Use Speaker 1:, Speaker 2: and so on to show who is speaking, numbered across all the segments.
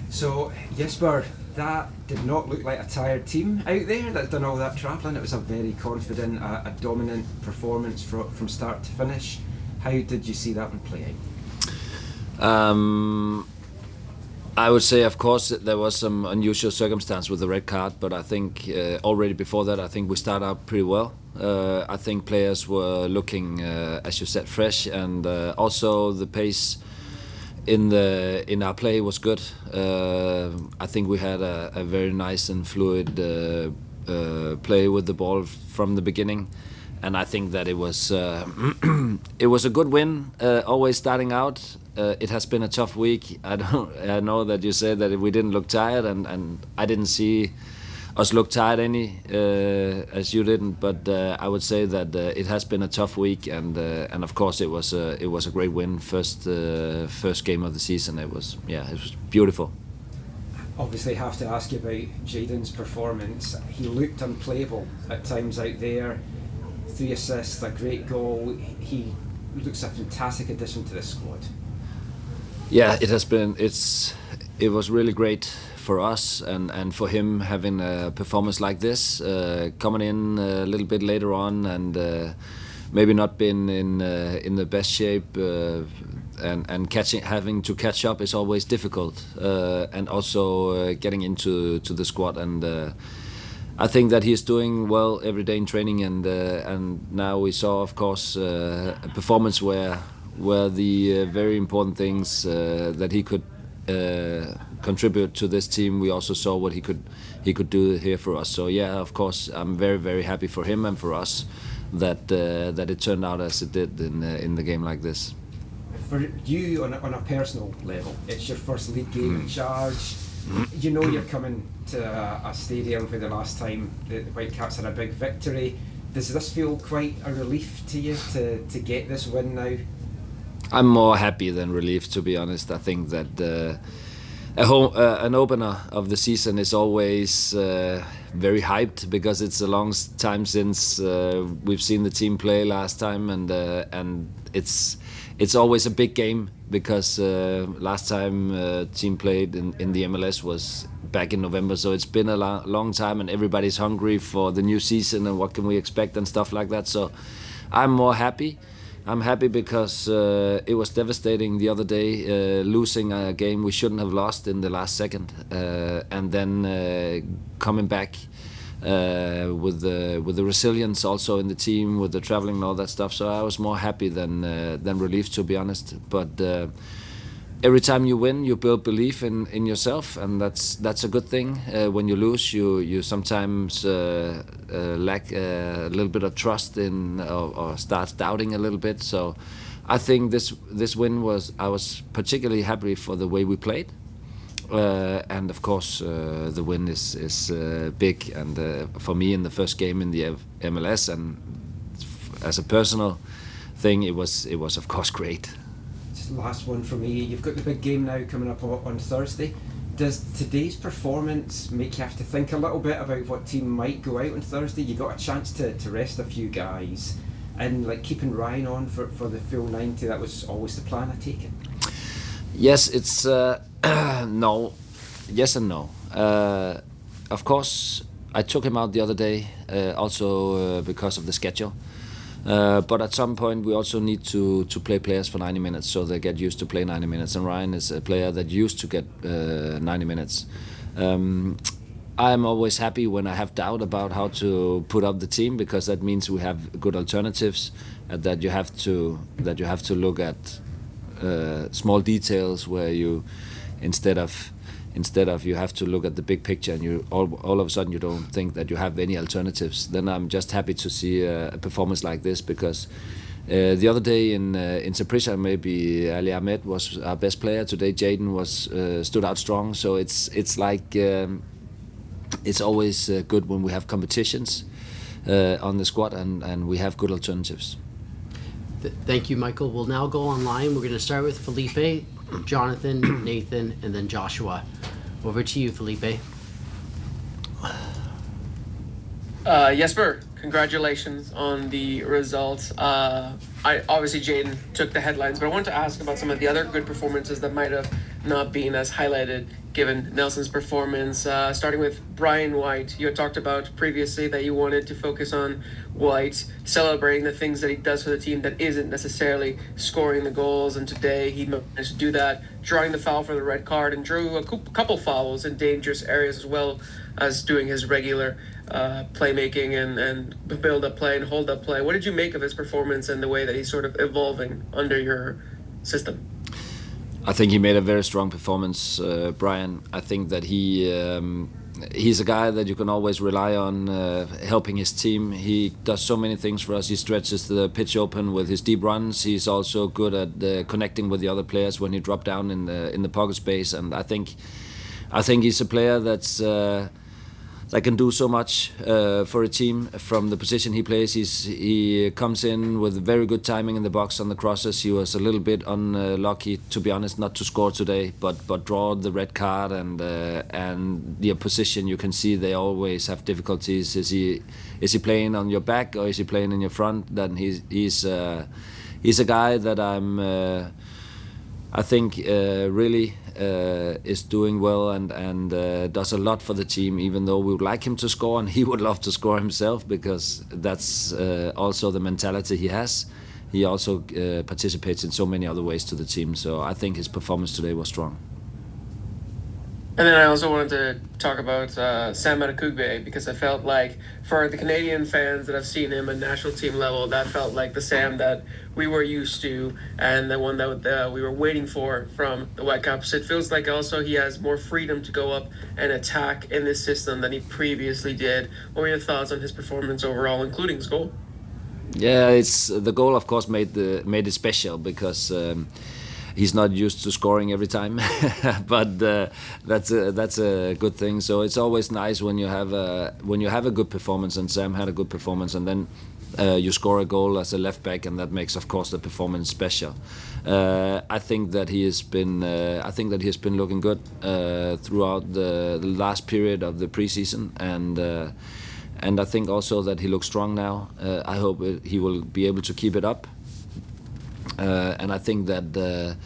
Speaker 1: So, Jesper, that did not look like a tired team out there that done all that travelling. It was a very confident, a dominant performance from start to finish. How did you see that one play out?
Speaker 2: I would say, of course, there was some unusual circumstance with the red card, but I think already before that, I think we started out pretty well. I think players were looking, as you said, fresh, and also the pace in our play was good. I think we had a very nice and fluid play with the ball from the beginning, and I think that it was it was a good win. Always starting out. It has been a tough week. I know that you said that we didn't look tired, and I didn't see us look tired as you didn't. But I would say that it has been a tough week, and of course it was a great win. First game of the season. It was beautiful.
Speaker 1: Obviously, have to ask you about Jaden's performance. He looked unplayable at times out there. 3 assists, a great goal. He looks a fantastic addition to the squad.
Speaker 2: Yeah, it has been. It was really great for us and for him having a performance like this, coming in a little bit later on and maybe not been in the best shape, and having to catch up is always difficult, and also getting into the squad, and I think that he's doing well every day in training, and now we saw, of course, a performance where the very important things that he could contribute to this team. We also saw what he could do here for us. So yeah, of course, I'm very, very happy for him and for us that it turned out as it did in the game like this.
Speaker 1: For you, on a personal level, it's your first league game in charge. You know you're coming to a stadium where the last time the Whitecaps had a big victory. Does this feel quite a relief to you to get this win now?
Speaker 2: I'm more happy than relieved, to be honest. I think that an opener of the season is always very hyped because it's a long time since we've seen the team play last time, and it's always a big game because last time team played in the MLS was back in November, so it's been a long time, and everybody's hungry for the new season and what can we expect and stuff like that. So I'm more happy. I'm happy because it was devastating the other day, losing a game we shouldn't have lost in the last second, and then coming back with the resilience also in the team, with the traveling and all that stuff. So I was more happy than relieved, to be honest. But every time you win, you build belief in yourself, and that's a good thing. When you lose, you sometimes lack a little bit of trust in, or start doubting a little bit. So I think this win I was particularly happy for the way we played, and of course the win is big, and for me in the first game in the MLS, and as a personal thing, it was of course great.
Speaker 1: Last one for me. You've got the big game now coming up on Thursday. Does today's performance make you have to think a little bit about what team might go out on Thursday? You got a chance to rest a few guys, and like keeping Ryan on for the full 90. That was always the plan, I take it.
Speaker 2: Yes, it's no, yes and no. Of course, I took him out the other day, also because of the schedule. But at some point we also need to play players for 90 minutes so they get used to play 90 minutes, and Ryan is a player that used to get 90 minutes. I am always happy when I have doubt about how to put up the team, because that means we have good alternatives, and that you have to look at small details where you instead of you have to look at the big picture, and you all of a sudden you don't think that you have any alternatives. Then I'm just happy to see a performance like this, because the other day in Zaprishsya, maybe Ali Ahmed was our best player. Today Jaden stood out strong. So it's like it's always good when we have competitions on the squad, and we have good alternatives.
Speaker 3: Thank you, Michael. We'll now go online. We're going to start with Felipe, Jonathan, Nathan, and then Joshua. Over to you, Felipe.
Speaker 4: Jesper, congratulations on the results. Obviously Jaden took the headlines, but I wanted to ask about some of the other good performances that might have not been as highlighted given Nelson's performance. Starting with Brian White, you had talked about previously that you wanted to focus on White celebrating the things that he does for the team that isn't necessarily scoring the goals, and today he managed to do that, drawing the foul for the red card, and drew a couple fouls in dangerous areas as well as doing his regular playmaking and build-up play and hold-up play. What did you make of his performance and the way that he's sort of evolving under your system?
Speaker 2: I think he made a very strong performance, Brian. I think that he's a guy that you can always rely on helping his team. He does so many things for us. He stretches the pitch open with his deep runs. He's also good at connecting with the other players when he drop down in the pocket space. And I think he's a player that can do so much for a team from the position he plays. He comes in with very good timing in the box on the crosses. He was a little bit unlucky, to be honest, not to score today, but draw the red card and the opposition. You can see they always have difficulties. Is he playing on your back or is he playing in your front? Then he's a guy that I think really is doing well and does a lot for the team, even though we would like him to score and he would love to score himself, because that's also the mentality he has. He also participates in so many other ways to the team, so I think his performance today was strong.
Speaker 4: And then I also wanted to talk about Sam Adekugbe, because I felt like for the Canadian fans that have seen him at national team level, that felt like the Sam that we were used to and the one that we were waiting for from the Whitecaps. It feels like also he has more freedom to go up and attack in this system than he previously did. What were your thoughts on his performance overall, including his goal?
Speaker 2: Yeah, it's the goal, of course, made it special, because he's not used to scoring every time, but that's a good thing. So it's always nice when you have a good performance, and Sam had a good performance, and then you score a goal as a left back, and that makes, of course, the performance special. I think that he has been looking good throughout the last period of the preseason, and I think also that he looks strong now. I hope he will be able to keep it up. And I think that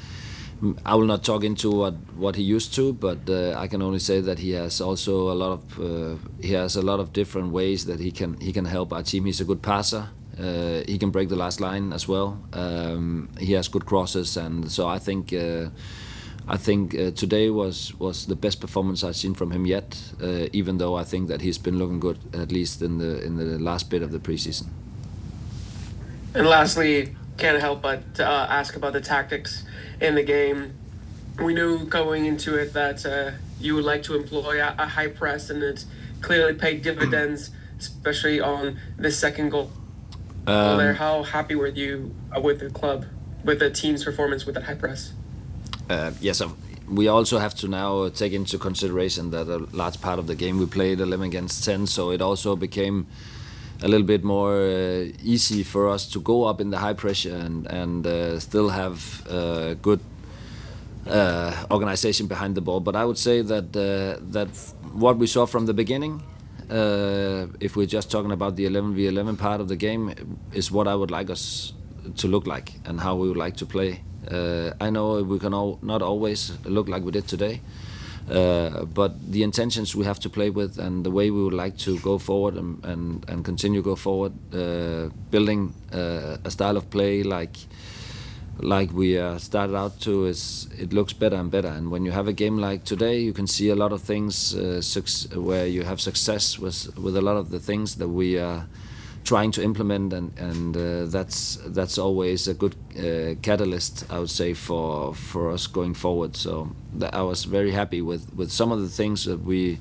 Speaker 2: I will not talk into what he used to, but I can only say that he has also a lot of different ways that he can help our team. He's a good passer. He can break the last line as well. He has good crosses, and so I think today was the best performance I've seen from him yet. Even though I think that he's been looking good, at least in the last bit of the preseason.
Speaker 4: And lastly, can't help but ask about the tactics in the game. We knew going into it that you would like to employ a high press, and it clearly paid dividends, especially on the second goal there. How happy were you with the club, with the team's performance with that high press?
Speaker 2: Yes, we also have to now take into consideration that a large part of the game we played 11 against 10, so it also became a little bit more easy for us to go up in the high pressure and still have good organization behind the ball. But I would say that what we saw from the beginning, if we're just talking about the 11v11 part of the game, is what I would like us to look like and how we would like to play. I know we can not always look like we did today. But the intentions we have to play with and the way we would like to go forward and continue to go forward, building a style of play like we started out to, it looks better and better. And when you have a game like today, you can see a lot of things where you have success with a lot of the things that we are trying to implement, and that's always a good catalyst, I would say, for us going forward. So I was very happy with some of the things that we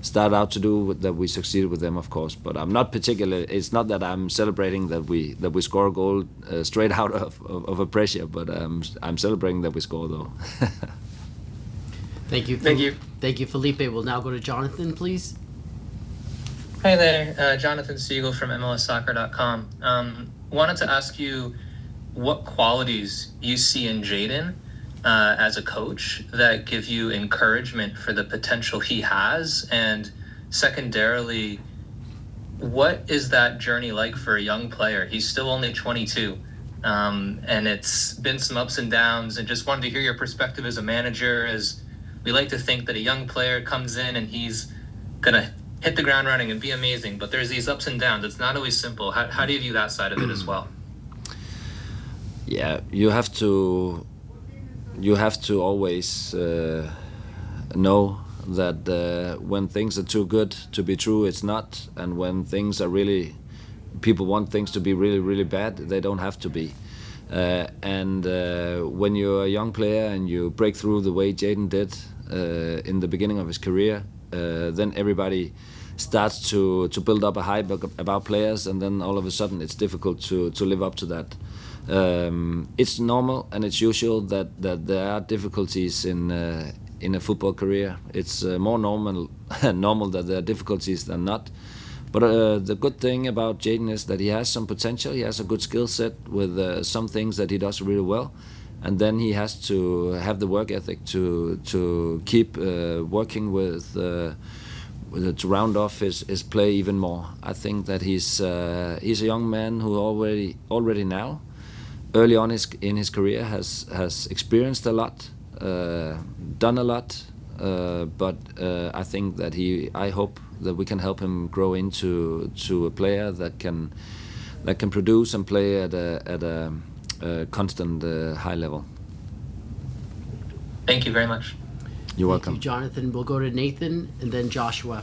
Speaker 2: started out to do, that we succeeded with them, of course. But I'm not particular. It's not that I'm celebrating that we score a goal straight out of a pressure, but I'm celebrating that we score, though.
Speaker 3: Thank you. Thank you, Felipe. We'll now go to Jonathan, please.
Speaker 5: Hi there, Jonathan Siegel from MLSsoccer.com. Wanted to ask you what qualities you see in Jaden as a coach that give you encouragement for the potential he has, and secondarily, what is that journey like for a young player? He's still only 22, and it's been some ups and downs. And just wanted to hear your perspective as a manager. As we like to think that a young player comes in and he's gonna hit the ground running and be amazing, but there's these ups and downs. It's not always simple. How do you view that side of it as well?
Speaker 2: Yeah, you have to always know that when things are too good to be true, it's not, and when things are really, people want things to be really, really bad, they don't have to be. And when you're a young player and you break through the way Jaden did in the beginning of his career, then everybody starts to build up a hype about players, and then all of a sudden it's difficult to live up to that. It's normal and it's usual that there are difficulties in a football career. It's more normal that there are difficulties than not. But the good thing about Jaden is that he has some potential. He has a good skill set with some things that he does really well, and then he has to have the work ethic to keep working with to round off his play even more. I think that he's a young man who already now, early on in his career, has experienced a lot, done a lot, but I think that I hope that we can help him grow into a player that can produce and play at a constant high level.
Speaker 5: Thank you very much.
Speaker 2: You're welcome.
Speaker 3: Thank you, Jonathan. We'll go to Nathan and then Joshua.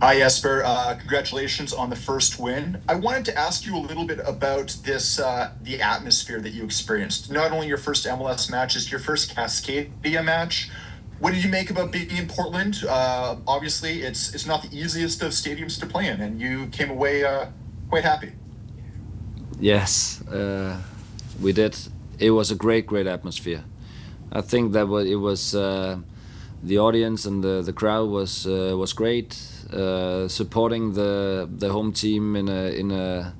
Speaker 6: Hi, Jesper. Congratulations on the first win. I wanted to ask you a little bit about this, the atmosphere that you experienced. Not only your first MLS match, it's your first Cascadia match. What did you make about being in Portland? Obviously, it's not the easiest of stadiums to play in, and you came away quite happy.
Speaker 2: Yes, we did. It was a great atmosphere. I think that it was the audience and the crowd was great, supporting the home team in a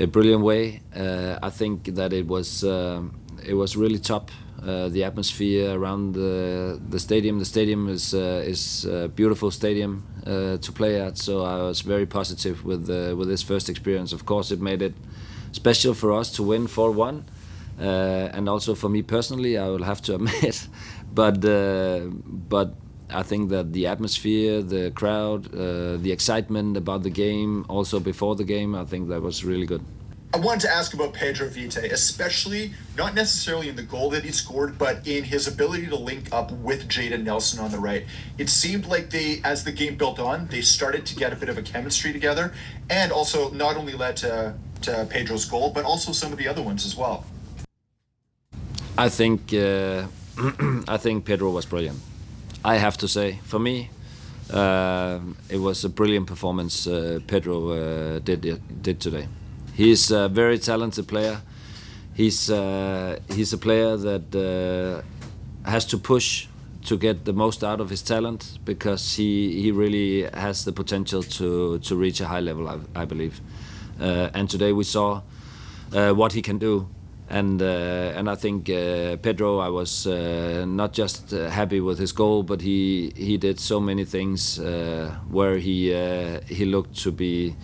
Speaker 2: brilliant way. I think that it was really top. The atmosphere around the stadium. The stadium is a beautiful stadium to play at. So I was very positive with this first experience. Of course, it made it special for us to win 4-1. And also for me personally, I will have to admit, but I think that the atmosphere, the crowd, the excitement about the game, also before the game, I think that was really good.
Speaker 6: I wanted to ask about Pedro Vite, especially not necessarily in the goal that he scored, but in his ability to link up with Jaden Nelson on the right. It seemed like as the game built on, they started to get a bit of a chemistry together, and also not only led to Pedro's goal, but also some of the other ones as well.
Speaker 2: I think Pedro was brilliant. I have to say, for me, it was a brilliant performance Pedro did today. He's a very talented player. He's a player that has to push to get the most out of his talent, because he really has the potential to reach a high level, I believe. And today we saw what he can do. And I think Pedro, I was not just happy with his goal, but he did so many things where he looked to be,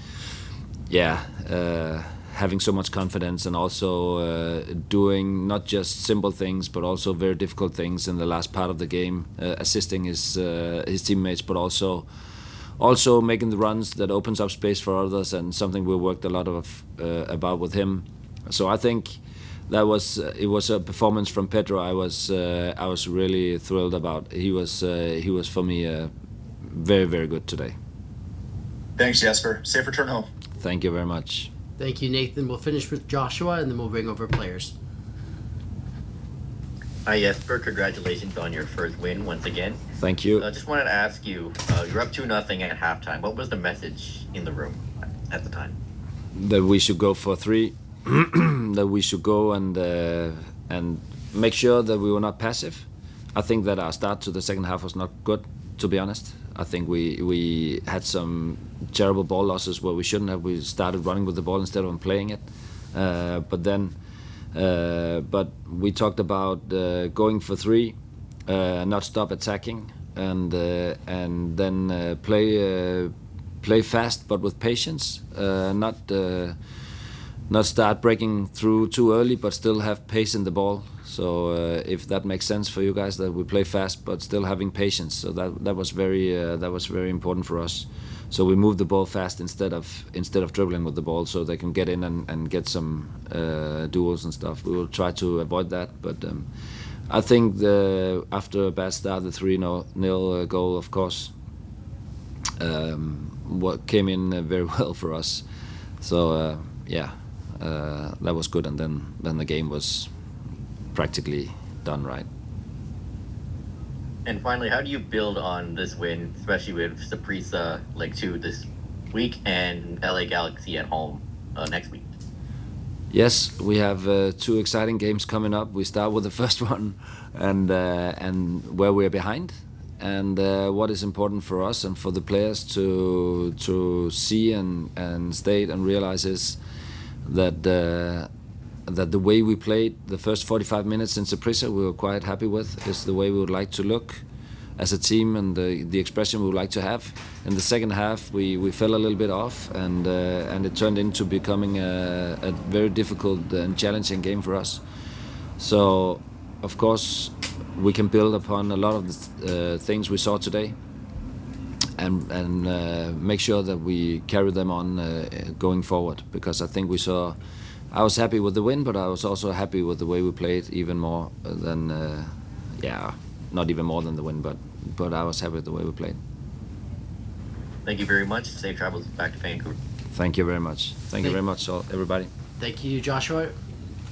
Speaker 2: having so much confidence, and also doing not just simple things, but also very difficult things in the last part of the game, assisting his teammates, but also making the runs that opens up space for others, and something we worked a lot about with him. So I think it was a performance from Pedro I was really thrilled about. He was for me very, very good today.
Speaker 6: Thanks, Jesper. Safe return home.
Speaker 2: Thank you very much.
Speaker 3: Thank you, Nathan. We'll finish with Joshua, and then we'll bring over players.
Speaker 7: Hi, Jesper. Congratulations on your first win once again.
Speaker 2: Thank you.
Speaker 7: I just wanted to ask you, you're up 2-0 at halftime. What was the message in the room at the time?
Speaker 2: That we should go for 3. That we should go and make sure that we were not passive. I think that our start to the second half was not good, to be honest. I think we had some terrible ball losses where we shouldn't have. We started running with the ball instead of playing it. But we talked about going for 3, not stop attacking, and then play play fast but with patience, not start breaking through too early, but still have pace in the ball. So if that makes sense for you guys, that we play fast but still having patience. So that was very important for us. So we moved the ball fast instead of dribbling with the ball, so they can get in and get some duels and stuff. We will try to avoid that, but I think after a bad start, the 3-0 goal, of course, what came in very well for us. So that was good, and then the game was practically done right.
Speaker 7: And finally, how do you build on this win, especially with Saprissa League 2 this week and LA Galaxy at home next week?
Speaker 2: Yes, we have 2 exciting games coming up. We start with the first one, and where we're behind, and what is important for us and for the players to see and state and realize is that the way we played the first 45 minutes in Saprissa, we were quite happy with. Is the way we would like to look as a team and the expression we would like to have. In the second half, we fell a little bit off, and it turned into becoming a very difficult and challenging game for us. So, of course, we can build upon a lot of the things we saw today, and make sure that we carry them on going forward. Because I think I was happy with the win, but I was also happy with the way we played, even more than, not even more than the win, but I was happy with the way we played.
Speaker 7: Thank you very much. Safe travels back to Vancouver.
Speaker 2: Thank you very much. Thank you very much, everybody.
Speaker 3: Thank you, Joshua.